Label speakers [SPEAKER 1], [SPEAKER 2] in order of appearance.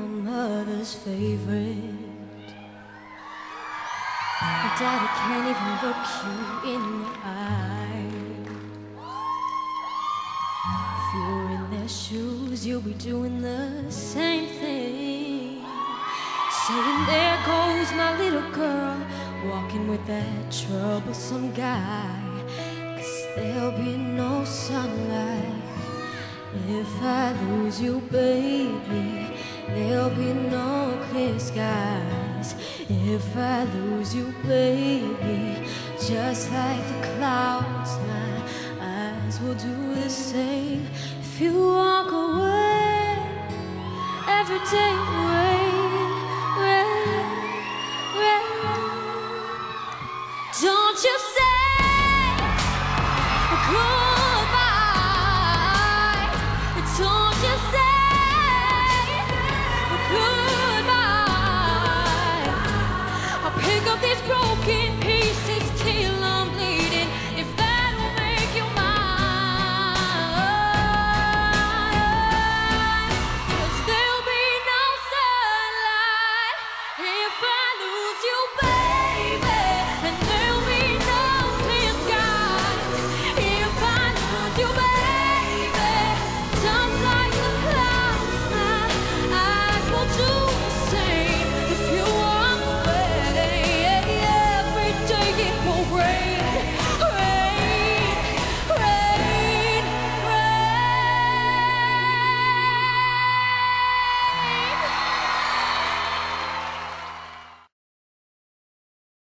[SPEAKER 1] my mother's favorite. My daddy can't even look you in the eye. If you were in their shoes, you'll be doing the same thing, saying, there goes my little girl, walking with that troublesome guy. 'Cause there'll be no sunlight if I lose you, baby. There'll be no clear skies if I lose you, baby. Just like the clouds, my eyes will do the same. If you walk away every day